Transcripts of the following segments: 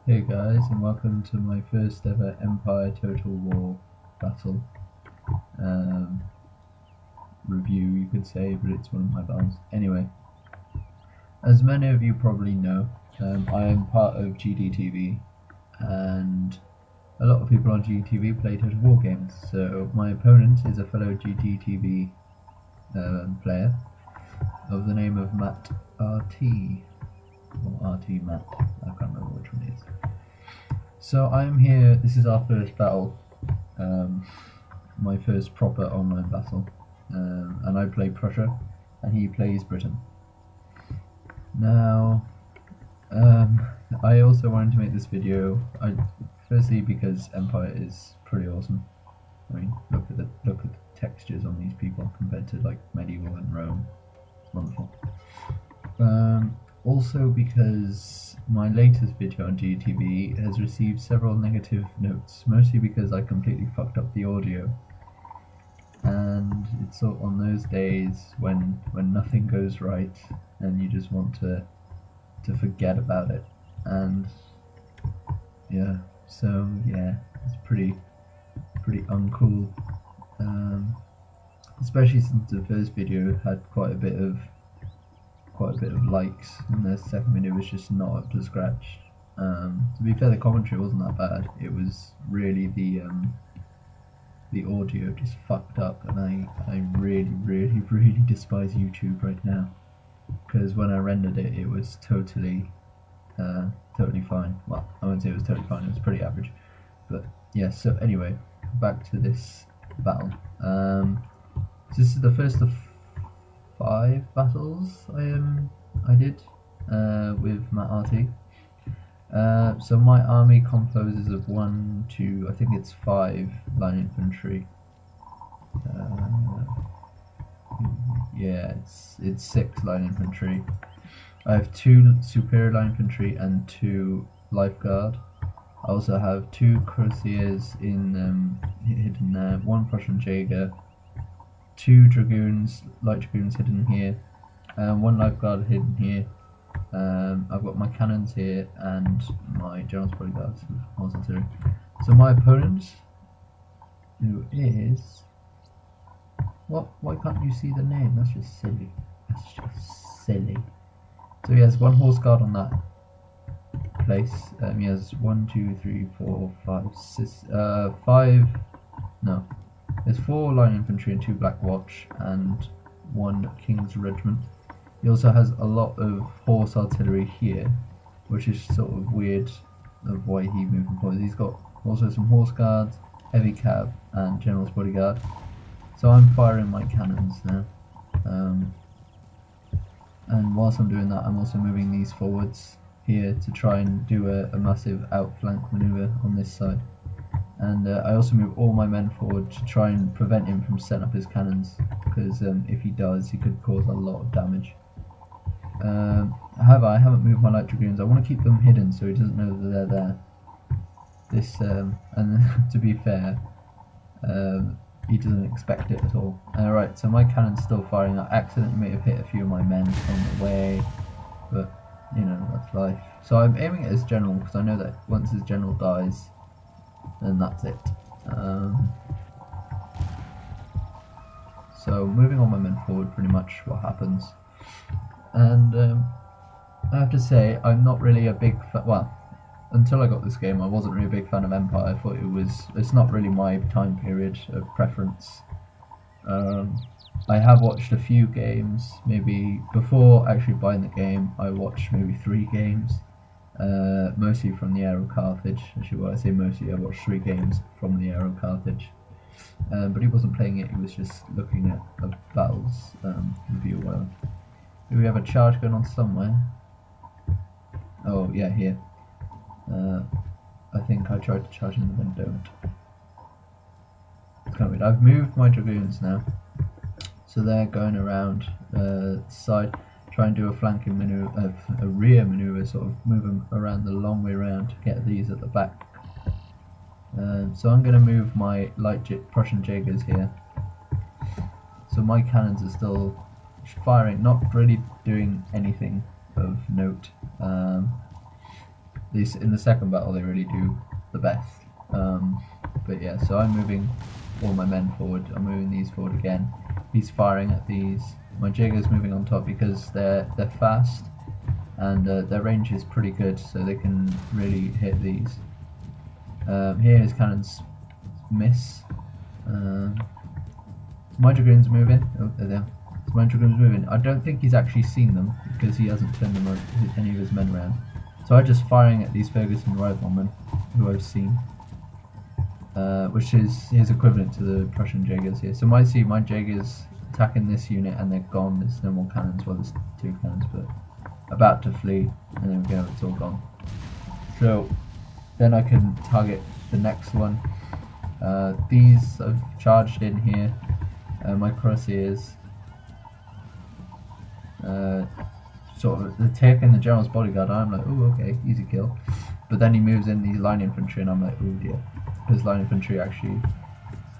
Hey guys, and welcome to my first ever Empire Total War battle um, review, you could say, but it's one of my battles. Anyway, as many of you probably know, I am part of GDTV, and a lot of people on GDTV play Total War games, so my opponent is a fellow GDTV player of the name of MattRT, or RT Matt, I can't remember which one it is. So I'm here, this is our first battle, my first proper online battle, and I play Prussia and he plays Britain. Now, I also wanted to make this video, firstly because Empire is pretty awesome. I mean, look at the textures on these people compared to like medieval and Rome. It's wonderful. Also because my latest video on GDTV has received several negative notes, mostly because I completely fucked up the audio. And it's sort of on those days when nothing goes right and you just want to forget about it. And yeah, so yeah, it's pretty uncool. Especially since the first video had quite a bit of likes, and the second video was just not up to scratch. To be fair, the commentary wasn't that bad. It was really the audio just fucked up, and I really despise YouTube right now, because when I rendered it, it was totally fine. Well, I wouldn't say it was totally fine. It was pretty average, but yeah. So anyway, back to this battle. This is the first of 5 battles I did with MattRT. So my army composes of 1, 2, I think it's 5 line infantry. Yeah, it's 6 line infantry. I have 2 superior line infantry and 2 lifeguard. I also have 2 cuirassiers in hidden there, 1 Prussian Jaeger, 2 dragoons, light dragoons hidden here, 1 lifeguard hidden here. I've got my cannons here and my general's bodyguards with horse artillery. So my opponent, who is... What? Why can't you see the name? That's just silly. That's just silly. So he has 1 horse guard on that place. He has 1, 2, 3, 4, 5, 6, 5... No. There's 4 line infantry and 2 black watch and 1 king's regiment. He also has a lot of horse artillery here, which is sort of weird of why he moving forward. He's got also some horse guards, heavy cav, and general's bodyguard. So I'm firing my cannons now. And whilst I'm doing that, I'm also moving these forwards here to try and do a massive outflank maneuver on this side. And I also move all my men forward to try and prevent him from setting up his cannons, because if he does, he could cause a lot of damage. However, I haven't moved my light dragoons. I want to keep them hidden so he doesn't know that they're there. This, and to be fair, he doesn't expect it at all. Right, so my cannon's still firing. I accidentally may have hit a few of my men on the way, but you know, that's life. So I'm aiming at his general because I know that once his general dies, then that's it. So moving all my men forward, pretty much what happens. And I have to say, I'm not really a big fan. Well, until I got this game, I wasn't really a big fan of Empire. I thought it's not really my time period of preference. I have watched a few games, maybe before actually buying the game. I watched maybe 3 games, mostly from the Aero Carthage. Actually, well, I say mostly, I watched 3 games from the Aero Carthage. But he wasn't playing it, he was just looking at a battles review or whatever. Do we have a charge going on somewhere? Oh yeah, here. I think I tried to charge him and then don't. It's kind of weird. I've moved my dragoons now, so they're going around the side, try and do a flanking maneuver, a rear maneuver, sort of move them around the long way around to get these at the back. So I'm going to move my light Prussian Jaegers here. So my cannons are still firing, not really doing anything of note. These in the second battle they really do the best. But yeah, so I'm moving all my men forward. I'm moving these forward again. He's firing at these. My Jaeger's moving on top because they're fast and their range is pretty good, so they can really hit these. Here his cannons miss. My Dragoon's moving. Oh, there they are. So my Dragoon's moving. I don't think he's actually seen them because he hasn't turned them any of his men around. So I'm just firing at these Ferguson riflemen who I've seen, which is his equivalent to the Prussian Jaegers here. So I see my Jaegers attacking this unit and they're gone. There's no more cannons. Well, there's 2 cannons, but about to flee, and there we go. It's all gone. So then I can target the next one. These I've charged in here. My cuirassiers. Sort of taking the general's bodyguard. I'm like, oh, okay, easy kill. But then he moves in these line infantry, and I'm like, oh dear, because line infantry actually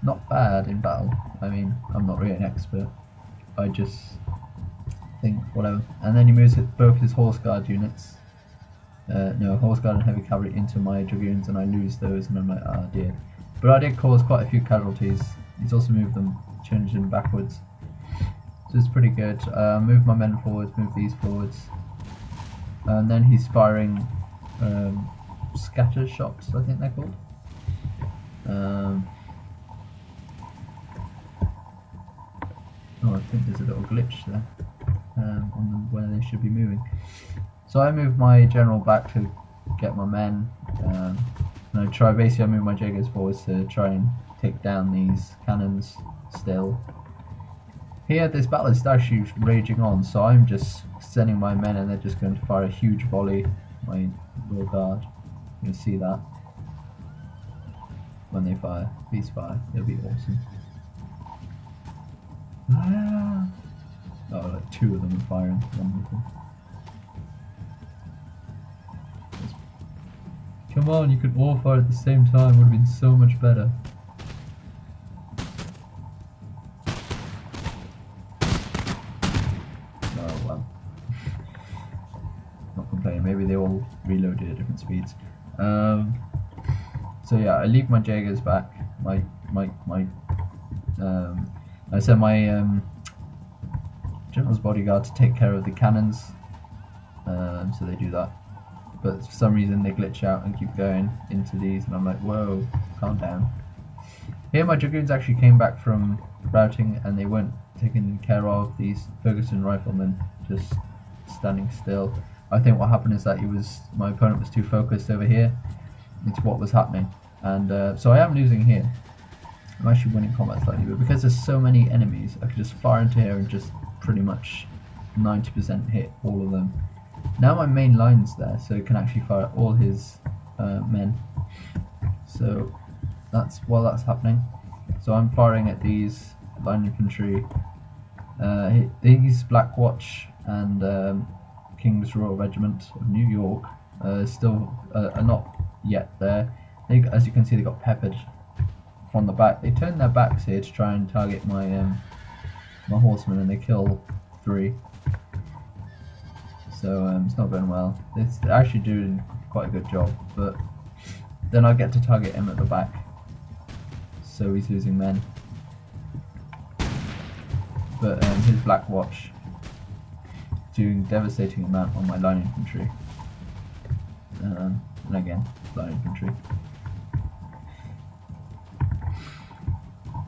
not bad in battle. I mean, I'm not really an expert. I just think whatever. And then he moves both his horse guard units, no, horse guard and heavy cavalry into my dragoons, and I lose those, and I'm like, ah dear. But I did cause quite a few casualties. He's also moved them, changed them backwards. So it's pretty good. Move my men forwards, move these forwards. And then he's firing scatter shots, I think they're called. Oh, I think there's a little glitch there on where they should be moving. So I move my general back to get my men. And I try, basically I move my Jaegers forwards to try and take down these cannons still. Here, this battle is actually raging on, so I'm just sending my men and they're just going to fire a huge volley. My rear guard, you can see that. When they fire, these fire, it'll be awesome. Ah. Oh, like 2 of them are firing, wonderful. Come on, you could all fire at the same time, would have been so much better. Maybe they all reloaded at different speeds. So yeah, I leave my Jaegers back. I send my general's bodyguard to take care of the cannons. So they do that. But for some reason they glitch out and keep going into these, and I'm like, whoa, calm down. Here my dragoons actually came back from routing, and they weren't taken care of. These Ferguson riflemen just standing still. I think what happened is that my opponent was too focused over here into what was happening, and so I am losing here. I'm actually winning combat slightly, but because there's so many enemies, I could just fire into here and just pretty much 90% hit all of them. Now my main line's there, so it can actually fire all his men. So while that's happening, so I'm firing at these line infantry. These Black Watch and King's Royal Regiment of New York still are not yet there. As you can see, they got peppered from the back. They turned their backs here to try and target my my horsemen, and they kill 3. So it's not going well. They're actually doing quite a good job, but then I get to target him at the back, so he's losing men. But his Black Watch doing devastating amount on my line infantry, and again line infantry.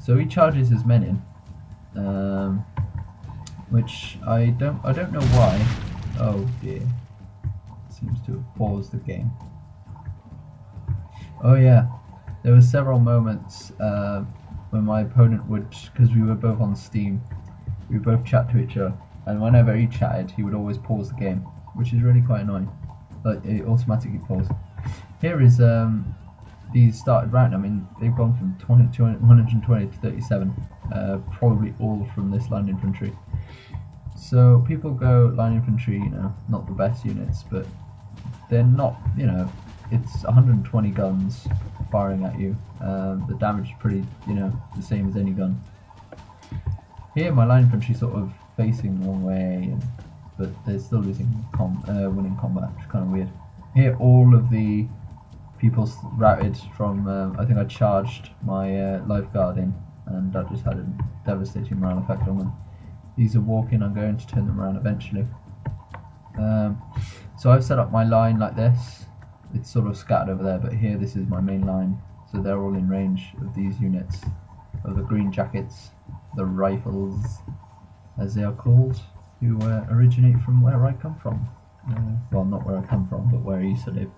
So he charges his men in, which I don't know why. Oh dear, seems to have paused the game. Oh yeah, there were several moments when my opponent would, because we were both on Steam, we would both chat to each other. And whenever he chatted, he would always pause the game, which is really quite annoying. Like, it automatically paused. Here is these started round. I mean, they've gone from 120 to 37, probably all from this line infantry. So people go line infantry, you know, not the best units, but they're not, you know, it's 120 guns firing at you. The damage is pretty, you know, the same as any gun. Here, my line infantry sort of facing the wrong way, but they're still losing winning combat, which is kind of weird. Here all of the people routed from, I think I charged my lifeguard in, and that just had a devastating morale effect on them. These are walking, I'm going to turn them around eventually. So I've set up my line like this. It's sort of scattered over there, but here this is my main line. So they're all in range of these units, of the green jackets, the rifles, as they are called, who originate from where I come from. Well, not where I come from, but where I used to live.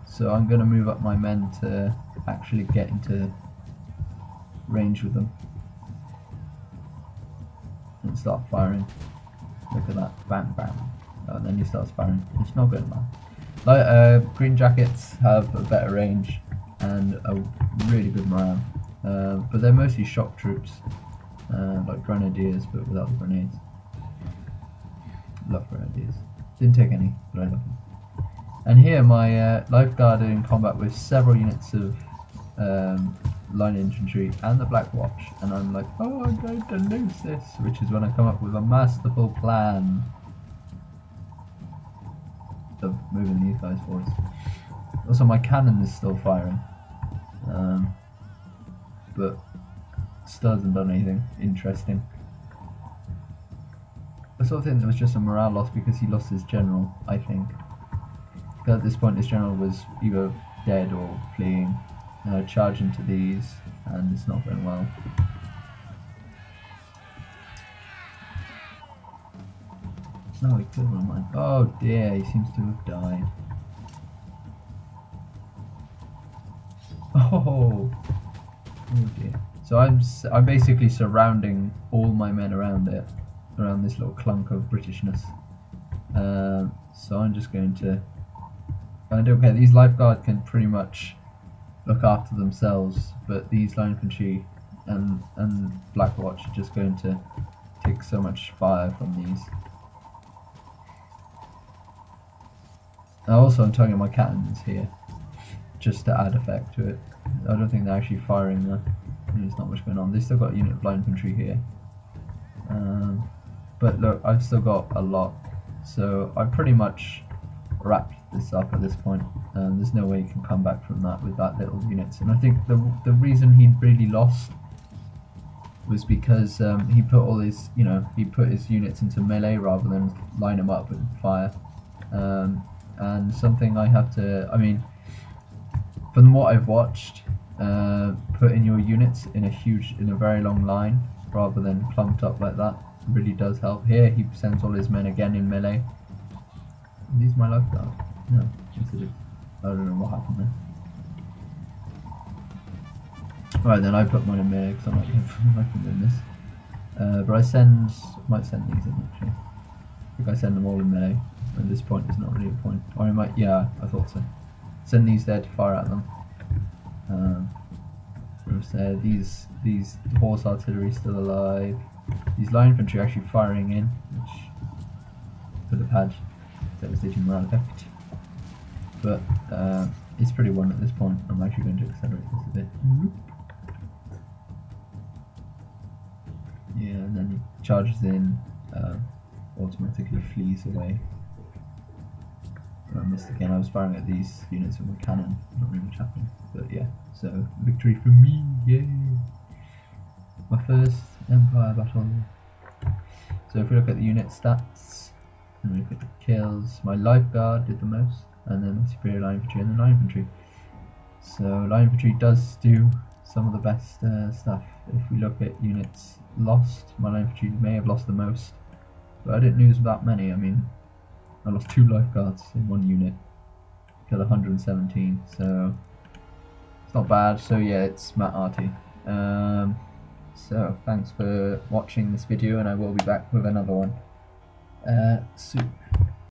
So I'm going to move up my men to actually get into range with them and start firing. Look at that, bang bang, and then he starts firing. It's not good enough. Like, green jackets have a better range and a really good morale, but they're mostly shock troops, like grenadiers, but without the grenades. Love grenadiers. Didn't take any, but I love them. And here my lifeguard are in combat with several units of line infantry and the Black Watch, and I'm like, oh, I'm going to lose this, which is when I come up with a masterful plan of moving these guys forwards. Also, my cannon is still firing, but still hasn't done anything interesting. I sort of think there was just a morale loss because he lost his general, I think. Because at this point his general was either dead or fleeing. And I charge into these, and it's not going well. No, he killed one of mine. Oh dear, he seems to have died. Oh dear. So I'm basically surrounding all my men around it, around this little clunk of Britishness. So I'm just going to. I don't care. These lifeguard can pretty much look after themselves, but these line infantry and Black Watch are just going to take so much fire from these. Also, I'm tugging my cannons here just to add effect to it. I don't think they're actually firing there. There's not much going on. They've still got a unit of line infantry here, but look, I've still got a lot, so I pretty much wrapped this up at this point. There's no way he can come back from that with that little units, and I think the reason he really lost was because he put all his, he put his units into melee rather than line them up and fire. And something I have to, from what I've watched, putting your units in a very long line rather than clumped up like that really does help. Here he sends all his men again in melee. These my lifeguard. No, yes it is. I don't know what happened there. Right then, I put mine in melee because I'm like doing this. But might send these in actually. I think I send them all in melee. At this point, there's not really a point. Or I might, yeah, I thought so. Send these there to fire at them. These horse artillery still alive. These line infantry actually firing in, which could have had devastating morale effect. But it's pretty one at this point. I'm actually going to accelerate this a bit. Yeah, and then he charges in, automatically flees away. I missed again. I was firing at these units with my cannon. Not really much happening, but yeah. So victory for me! Yay! My first Empire battle. So if we look at the unit stats, and we look at the kills, my lifeguard did the most, and then my superior line infantry and the line infantry. So line infantry does do some of the best stuff. If we look at units lost, my line infantry may have lost the most, but I didn't lose that many. I lost 2 lifeguards in one unit, killed 117, so it's not bad. So yeah, it's MattRT. So thanks for watching this video, and I will be back with another one soon.